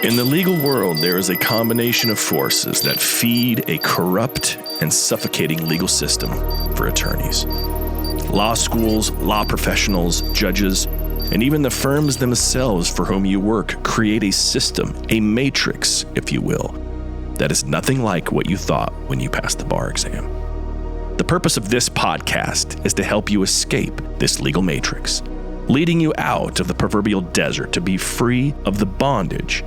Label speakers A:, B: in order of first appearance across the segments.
A: In the legal world, there is a combination of forces that feed a corrupt and suffocating legal system for attorneys. Law schools, law professionals, judges, and even the firms themselves for whom you work create a system, a matrix, if you will, that is nothing like what you thought when you passed the bar exam. The purpose of this podcast is to help you escape this legal matrix, leading you out of the proverbial desert to be free of the bondage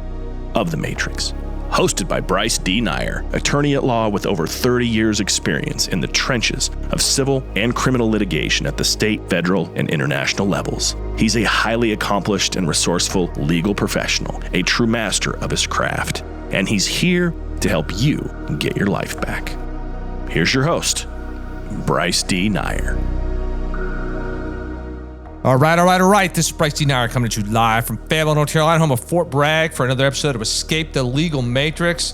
A: of the matrix. Hosted by Bryce D. Nyer, attorney at law with over 30 years experience in the trenches of civil and criminal litigation at the state, federal, and international levels. He's a highly accomplished and resourceful legal professional, a true master of his craft, and he's here to help you get your life back. Here's your host, Bryce D. Nyer.
B: All right. This is Bryce D. Nyer coming to you live from Fayetteville, North Carolina, home of Fort Bragg, for another episode of Escape the Legal Matrix.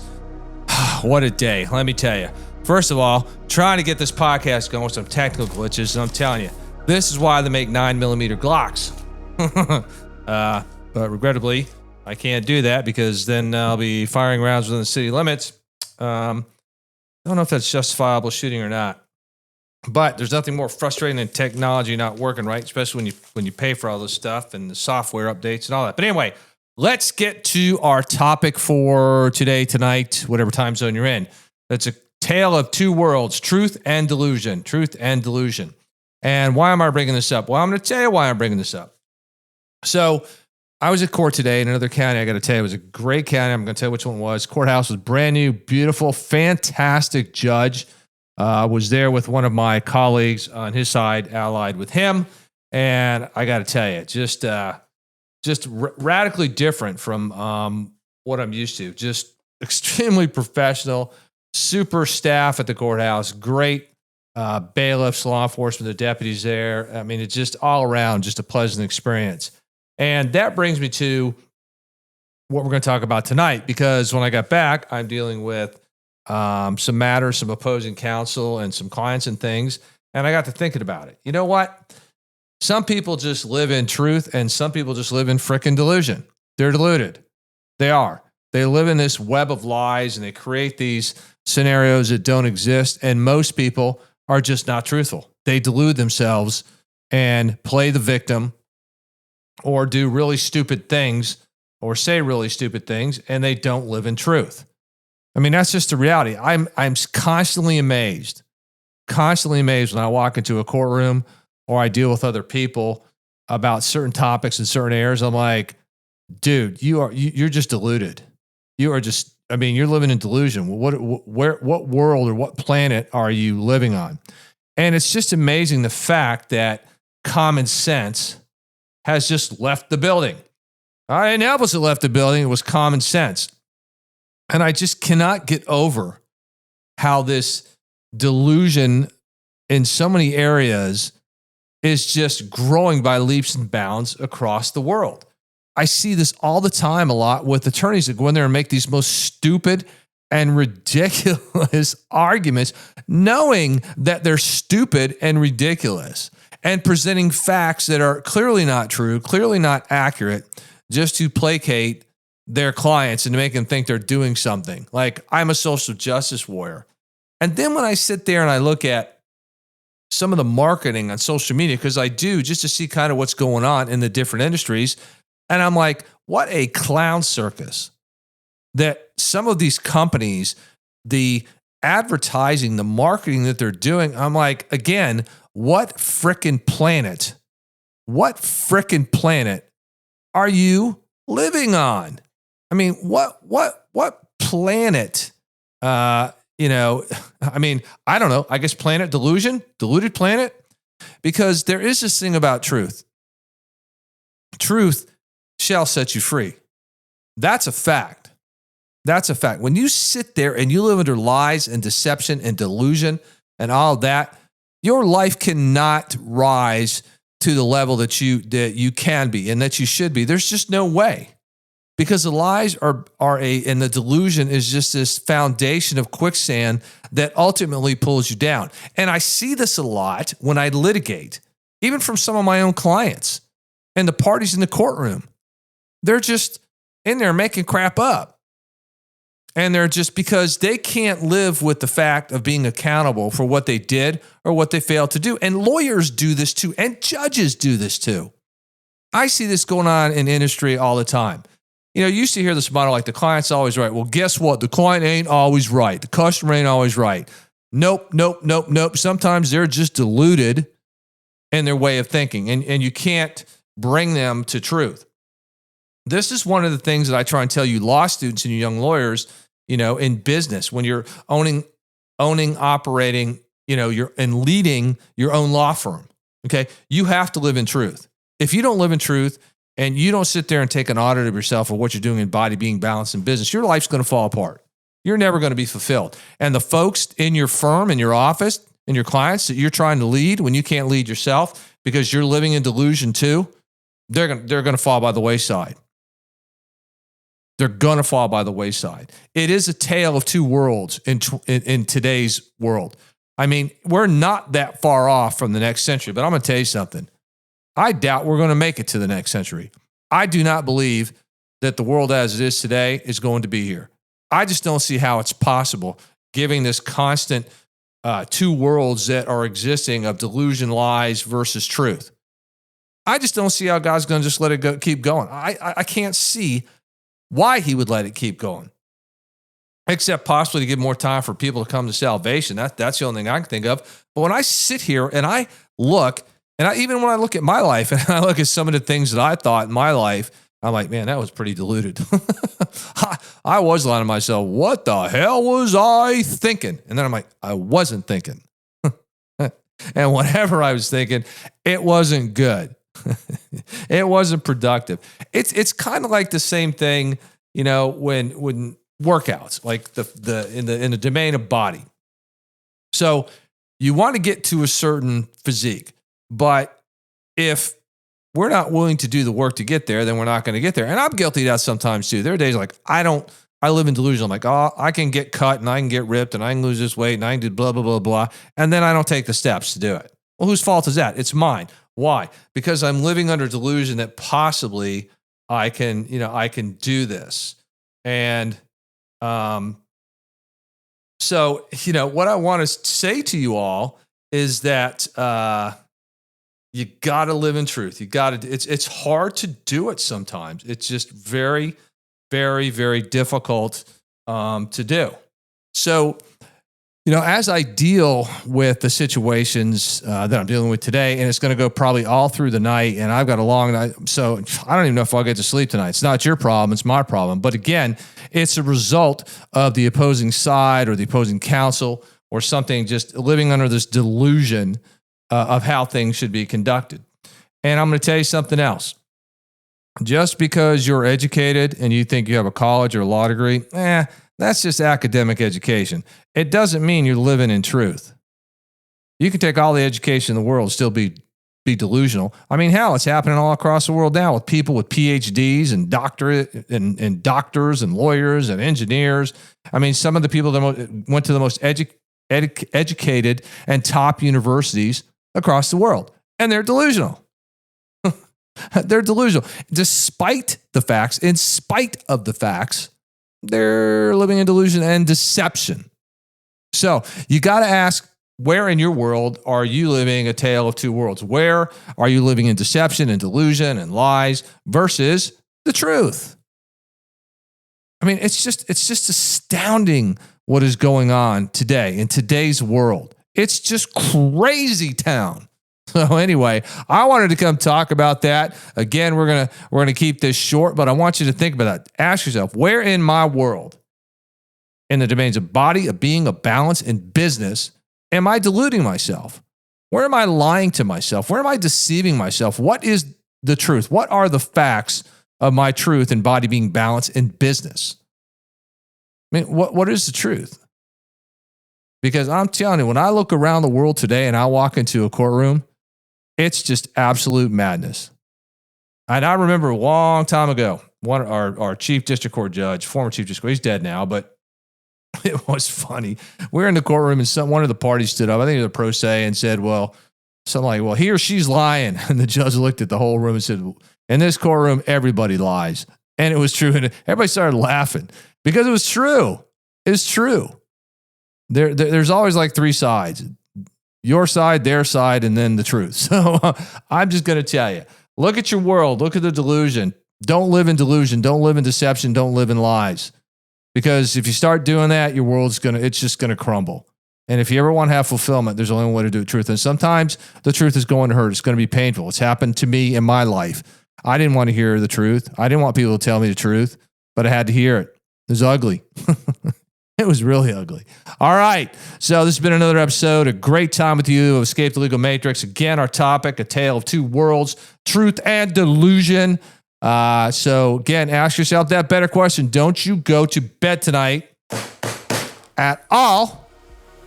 B: What a day, let me tell you. First of all, trying to get this podcast going with some technical glitches, and I'm telling you, this is why they make 9mm Glocks. But regrettably, I can't do that because then I'll be firing rounds within the city limits. I don't know if that's justifiable shooting or not. But there's nothing more frustrating than technology not working right, especially when you pay for all this stuff and the software updates and all that. But anyway, let's get to our topic for today, tonight, whatever time zone you're in. It's a tale of two worlds, truth and delusion. Truth and delusion. And why am I bringing this up? Well, I'm going to tell you why I'm bringing this up. So I was at court today in another county. I got to tell you, it was a great county. I'm going to tell you which one it was. Courthouse was brand new, beautiful, fantastic judge. Was there with one of my colleagues on his side, allied with him. And I got to tell you, just radically different from what I'm used to. Just extremely professional, super staff at the courthouse, great bailiffs, law enforcement, the deputies there. I mean, it's just all around just a pleasant experience. And that brings me to what we're going to talk about tonight, because when I got back, I'm dealing with some matters, some opposing counsel, and some clients and things. And I got to thinking about it. You know what? Some people just live in truth, and some people just live in frickin' delusion. They're deluded. They are. They live in this web of lies, and they create these scenarios that don't exist. And most people are just not truthful. They delude themselves and play the victim, or do really stupid things, or say really stupid things, and they don't live in truth. I mean, that's just the reality. I'm constantly amazed when I walk into a courtroom or I deal with other people about certain topics in certain areas. I'm like, dude, you're just deluded. You are just, I mean, you're living in delusion. What world or what planet are you living on? And it's just amazing the fact that common sense has just left the building. I didn't help us that left the building. It was common sense. And I just cannot get over how this delusion in so many areas is just growing by leaps and bounds across the world. I see this all the time a lot with attorneys that go in there and make these most stupid and ridiculous arguments, knowing that they're stupid and ridiculous, and presenting facts that are clearly not true, clearly not accurate, just to placate their clients and to make them think they're doing something. Like, I'm a social justice warrior. And then when I sit there and I look at some of the marketing on social media, because I do, just to see kind of what's going on in the different industries, and I'm like, what a clown circus that some of these companies, the advertising, the marketing that they're doing, I'm like, again, what frickin' planet are you living on? I mean, what planet, I mean, I don't know. I guess planet delusion, deluded planet, because there is this thing about truth. Truth shall set you free. That's a fact. That's a fact. When you sit there and you live under lies and deception and delusion and all that, your life cannot rise to the level that you can be and that you should be. There's just no way. Because the lies and the delusion is just this foundation of quicksand that ultimately pulls you down. And I see this a lot when I litigate, even from some of my own clients and the parties in the courtroom. They're just in there making crap up. And they're just because they can't live with the fact of being accountable for what they did or what they failed to do. And lawyers do this too, and judges do this too. I see this going on in industry all the time. You know, you used to hear this model like the client's always right. Well, guess what? The client ain't always right. The customer ain't always right. Nope. Sometimes they're just deluded in their way of thinking, and you can't bring them to truth. This is one of the things that I try and tell you law students and you young lawyers, you know, in business, when you're owning, operating, you know, and leading your own law firm. Okay. You have to live in truth. If you don't live in truth and you don't sit there and take an audit of yourself or what you're doing in body, being, balance, and business, your life's going to fall apart. You're never going to be fulfilled. And the folks in your firm, in your office, and your clients that you're trying to lead when you can't lead yourself because you're living in delusion too, they're going to fall by the wayside. They're going to fall by the wayside. It is a tale of two worlds in today's world. I mean, we're not that far off from the next century, but I'm going to tell you something. I doubt we're going to make it to the next century. I do not believe that the world as it is today is going to be here. I just don't see how it's possible, given this constant two worlds that are existing of delusion, lies versus truth. I just don't see how God's going to just let it keep going. I can't see why he would let it keep going, except possibly to give more time for people to come to salvation. That's the only thing I can think of. But when I sit here and I look, even when I look at my life and I look at some of the things that I thought in my life, I'm like, man, that was pretty deluded. I was lying to myself. What the hell was I thinking? And then I'm like, I wasn't thinking. And whatever I was thinking, it wasn't good. It wasn't productive. It's kind of like the same thing, you know, when workouts, like in the domain of body. So you want to get to a certain physique, but if we're not willing to do the work to get there, then we're not going to get there. And I'm guilty of that sometimes too. There are days like I live in delusion. I'm like, oh, I can get cut and I can get ripped and I can lose this weight and I can do blah, blah, blah, blah. And then I don't take the steps to do it. Well, whose fault is that? It's mine. Why? Because I'm living under delusion that possibly I can do this. And so, you know, what I want to say to you all is that you got to live in truth. You got to, it's hard to do it sometimes. It's just very, very, very difficult to do. So, you know, as I deal with the situations that I'm dealing with today, and it's going to go probably all through the night, and I've got a long night, so I don't even know if I'll get to sleep tonight. It's not your problem, it's my problem. But again, it's a result of the opposing side or the opposing counsel or something just living under this delusion of how things should be conducted. And I'm going to tell you something else. Just because you're educated and you think you have a college or a law degree, that's just academic education. It doesn't mean you're living in truth. You can take all the education in the world and still be delusional. I mean, hell, it's happening all across the world now with people with PhDs and doctorate and doctors and lawyers and engineers. I mean, some of the people that went to the most educated and top universities across the world, and they're delusional. They're delusional. Despite the facts, in spite of the facts, they're living in delusion and deception. So you got to ask, where in your world are you living a tale of two worlds? Where are you living in deception and delusion and lies versus the truth? I mean, it's just astounding what is going on today in today's world. It's just crazy town. So anyway, I wanted to come talk about that. Again, we're gonna keep this short, but I want you to think about that. Ask yourself, where in my world, in the domains of body, of being, of balance, and business, am I deluding myself? Where am I lying to myself? Where am I deceiving myself? What is the truth? What are the facts of my truth in body, being, balance, and business? I mean, what is the truth? Because I'm telling you, when I look around the world today and I walk into a courtroom, it's just absolute madness. And I remember a long time ago, our chief district court judge, former chief district court, he's dead now, but it was funny. We were in the courtroom and one of the parties stood up, I think it was a pro se, and said, something like, well, he or she's lying. And the judge looked at the whole room and said, in this courtroom, everybody lies. And it was true. And everybody started laughing because it was true. It's true. There's always like three sides. Your side, their side, and then the truth. So I'm just going to tell you, look at your world. Look at the delusion. Don't live in delusion. Don't live in deception. Don't live in lies. Because if you start doing that, your world's it's just going to crumble. And if you ever want to have fulfillment, there's only one way to do it, truth. And sometimes the truth is going to hurt. It's going to be painful. It's happened to me in my life. I didn't want to hear the truth. I didn't want people to tell me the truth, but I had to hear it. It was ugly. It was really ugly. All right. So this has been another episode. A great time with you of Escape the Legal Matrix. Again, our topic, a tale of two worlds, truth and delusion. So again, ask yourself that better question. Don't you go to bed tonight at all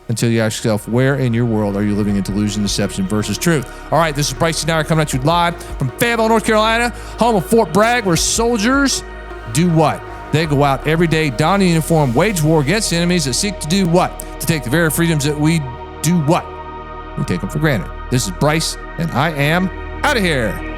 B: until you ask yourself, where in your world are you living in delusion, deception versus truth? All right, this is Bryce and I coming at you live from Fayetteville, North Carolina, home of Fort Bragg, where soldiers do what? They go out every day, don a uniform, wage war against enemies that seek to do what? To take the very freedoms that we do what? We take them for granted. This is Bryce, and I am out of here.